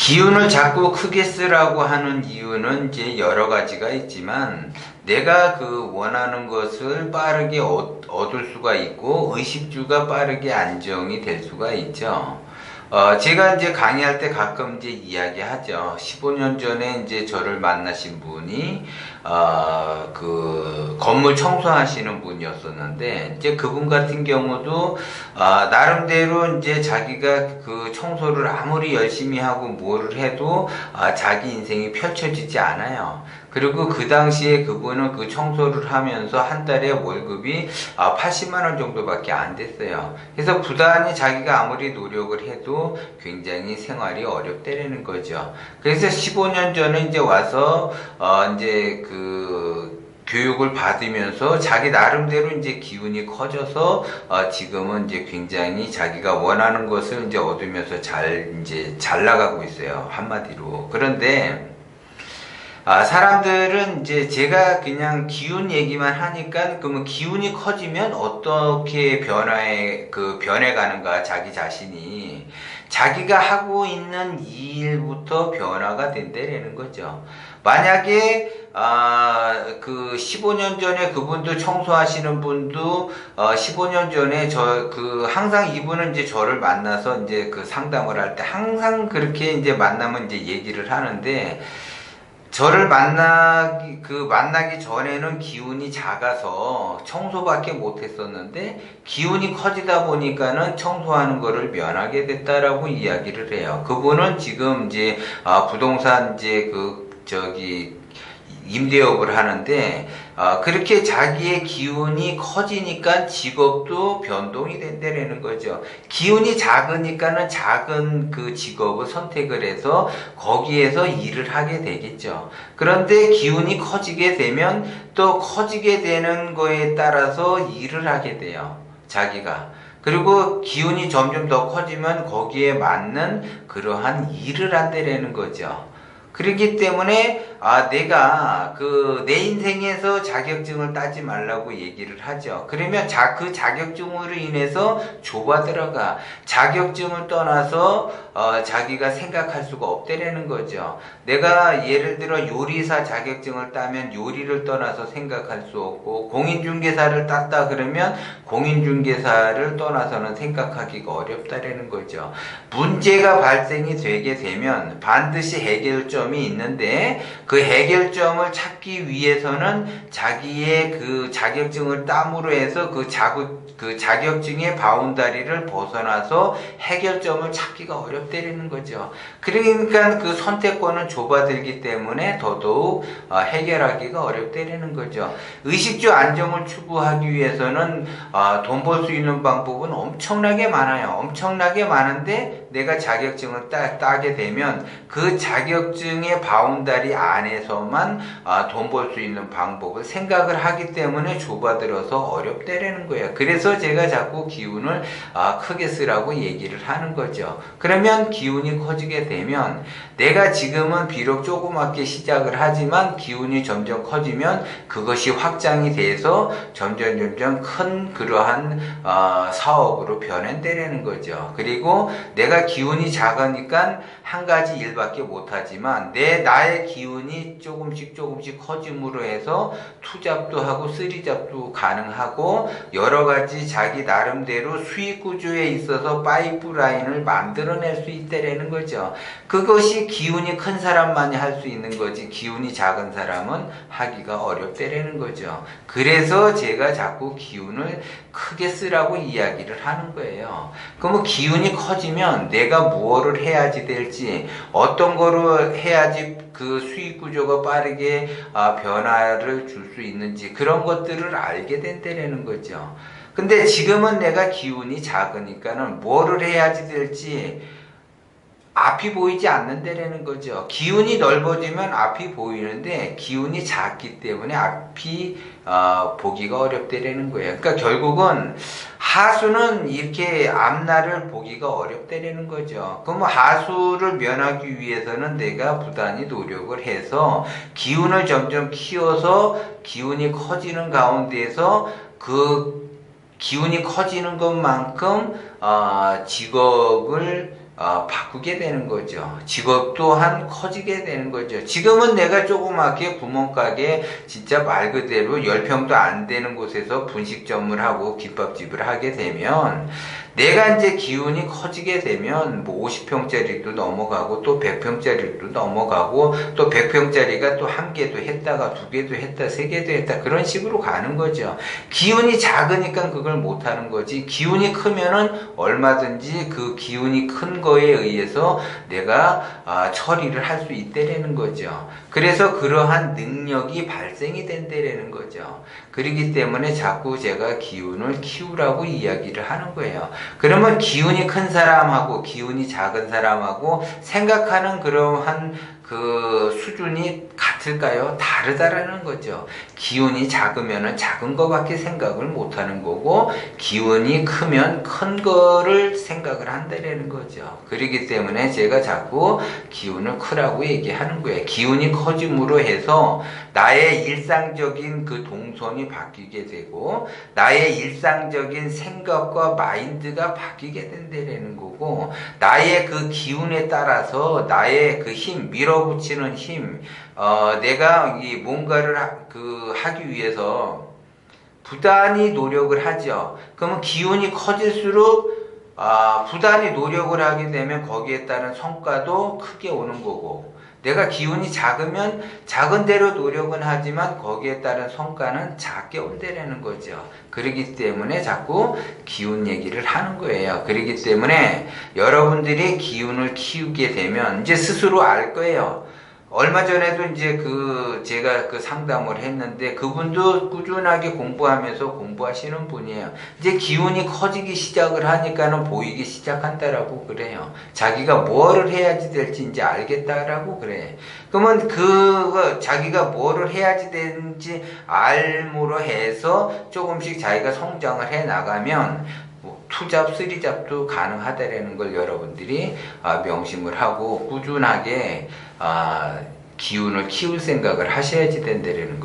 기운을 자꾸 크게 쓰라고 하는 이유는 이제 여러 가지가 있지만, 내가 그 원하는 것을 빠르게 얻을 수가 있고 의식주가 빠르게 안정이 될 수가 있죠. 제가 이제 강의할 때 가끔 이제 이야기하죠. 15년 전에 이제 저를 만나신 분이, 그 건물 청소하시는 분이었었는데, 이제 그분 같은 경우도, 나름대로 이제 자기가 그 청소를 아무리 열심히 하고 뭐를 해도, 자기 인생이 펼쳐지지 않아요. 그리고 그 당시에 그분은 그 청소를 하면서 한 달에 월급이 80만 원 정도밖에 안 됐어요. 그래서 부단히 자기가 아무리 노력을 해도 굉장히 생활이 어렵다라는 거죠. 그래서 15년 전에 이제 와서 이제 그 교육을 받으면서 자기 나름대로 이제 기운이 커져서 지금은 이제 굉장히 자기가 원하는 것을 이제 얻으면서 잘 나가고 있어요. 한마디로. 그런데 사람들은 이제 제가 그냥 기운 얘기만 하니까, 그러면 기운이 커지면 어떻게 변해가는가, 자기 자신이. 자기가 하고 있는 일부터 변화가 된다라는 거죠. 만약에, 그 15년 전에 그분도 청소하시는 분도, 15년 전에 항상 이분은 이제 저를 만나서 이제 그 상담을 할 때 항상 그렇게 이제 만나면 이제 얘기를 하는데, 저를 만나기 전에는 기운이 작아서 청소밖에 못했었는데, 기운이 커지다 보니까는 청소하는 거를 면하게 됐다라고 이야기를 해요. 그분은 지금 이제, 부동산 이제 임대업을 하는데, 그렇게 자기의 기운이 커지니까 직업도 변동이 된다는 거죠. 기운이 작으니까는 작은 그 직업을 선택을 해서 거기에서 일을 하게 되겠죠. 그런데 기운이 커지게 되면 또 커지게 되는 거에 따라서 일을 하게 돼요. 자기가. 그리고 기운이 점점 더 커지면 거기에 맞는 그러한 일을 한다는 거죠. 그렇기 때문에 내가 내 인생에서 자격증을 따지 말라고 얘기를 하죠. 그러면 그 자격증으로 인해서 좁아들어가. 자격증을 떠나서 자기가 생각할 수가 없다라는 거죠. 내가 예를 들어 요리사 자격증을 따면 요리를 떠나서 생각할 수 없고, 공인중개사를 땄다 그러면 공인중개사를 떠나서는 생각하기가 어렵다라는 거죠. 문제가 발생이 되게 되면 반드시 해결점이 있는데, 그 해결점을 찾기 위해서는 자기의 그 자격증을 땀으로 해서 그 자격증의 바운다리를 벗어나서 해결점을 찾기가 어렵다는 거죠. 그러니까 그 선택권은 좁아들기 때문에 더더욱 해결하기가 어렵다는 거죠. 의식주 안정을 추구하기 위해서는 돈 벌 수 있는 방법은 엄청나게 많아요. 엄청나게 많은데, 내가 자격증을 따게 되면 그 자격증의 바운다리 안에서만 돈 벌 수 있는 방법을 생각을 하기 때문에 좁아들어서 어렵다라는 거예요. 그래서 제가 자꾸 기운을 크게 쓰라고 얘기를 하는 거죠. 그러면 기운이 커지게 되면, 내가 지금은 비록 조그맣게 시작을 하지만 기운이 점점 커지면 그것이 확장이 돼서 점점 큰 그러한 사업으로 변한다라는 거죠. 그리고 내가 기운이 작으니까 한 가지 일밖에 못하지만, 나의 기운이 조금씩 커짐으로 해서 투잡도 하고 쓰리잡도 가능하고, 여러 가지 자기 나름대로 수익 구조에 있어서 파이프라인을 만들어낼 수 있다라는 거죠. 그것이 기운이 큰 사람만이 할 수 있는 거지, 기운이 작은 사람은 하기가 어렵다라는 거죠. 그래서 제가 자꾸 기운을 크게 쓰라고 이야기를 하는 거예요. 그러면 기운이 커지면 내가 무엇을 해야지 될지, 어떤 거로 해야지 그 수익 구조가 빠르게 변화를 줄 수 있는지, 그런 것들을 알게 된다는 거죠. 근데 지금은 내가 기운이 작으니까는 뭐를 해야지 될지 앞이 보이지 않는다라는 거죠. 기운이 넓어지면 앞이 보이는데, 기운이 작기 때문에 앞이 보기가 어렵다라는 거예요. 그러니까 결국은 하수는 이렇게 앞날을 보기가 어렵다라는 거죠. 그럼 하수를 면하기 위해서는 내가 부단히 노력을 해서 기운을 점점 키워서 기운이 커지는 가운데서 그 기운이 커지는 것만큼 직업을 바꾸게 되는 거죠. 직업 또한 커지게 되는 거죠. 지금은 내가 조그맣게 구멍가게 진짜 말 그대로 10평도 안 되는 곳에서 분식점을 하고 김밥집을 하게 되면 내가 이제 기운이 커지게 되면 뭐 50평짜리도 넘어가고 또 100평짜리도 넘어가고 또 100평짜리가 또 한 개도 했다가 두 개도 했다 세 개도 했다 그런 식으로 가는 거죠. 기운이 작으니까 그걸 못 하는 거지. 기운이 크면은 얼마든지 그 기운이 큰 거에 의해서 내가 처리를 할 수 있다라는 거죠. 그래서 그러한 능력이 발생이 된다라는 거죠. 그렇기 때문에 자꾸 제가 기운을 키우라고 이야기를 하는 거예요. 그러면 기운이 큰 사람하고 기운이 작은 사람하고 생각하는 그러한 그 수준이 같을까요? 다르다라는 거죠. 기운이 작으면 작은 거밖에 생각을 못 하는 거고 기운이 크면 큰 거를 생각을 한다라는 거죠. 그렇기 때문에 제가 자꾸 기운을 크라고 얘기하는 거예요. 기운이 커짐으로 해서 나의 일상적인 그 동선이 바뀌게 되고 나의 일상적인 생각과 마인드가 바뀌게 된다라는 거고 나의 그 기운에 따라서 나의 그 힘, 밀어붙이는 힘, 내가 이 뭔가를 하기 위해서 부단히 노력을 하죠. 그러면 기운이 커질수록 부단히 노력을 하게 되면 거기에 따른 성과도 크게 오는 거고 내가 기운이 작으면 작은 대로 노력은 하지만 거기에 따른 성과는 작게 온다라는 거죠. 그렇기 때문에 자꾸 기운 얘기를 하는 거예요. 그렇기 때문에 여러분들이 기운을 키우게 되면 이제 스스로 알 거예요. 얼마 전에도 이제 제가 상담을 했는데 그분도 꾸준하게 공부하시는 분이에요. 이제 기운이 커지기 시작을 하니까는 보이기 시작한다라고 그래요. 자기가 뭐를 해야지 될지 이제 알겠다라고 그래. 그러면 자기가 뭐를 해야지 되는지 알므로 해서 조금씩 자기가 성장을 해 나가면 투잡, 쓰리잡도 가능하다라는 걸 여러분들이 명심을 하고 꾸준하게 기운을 키울 생각을 하셔야지 된다라는 거예요.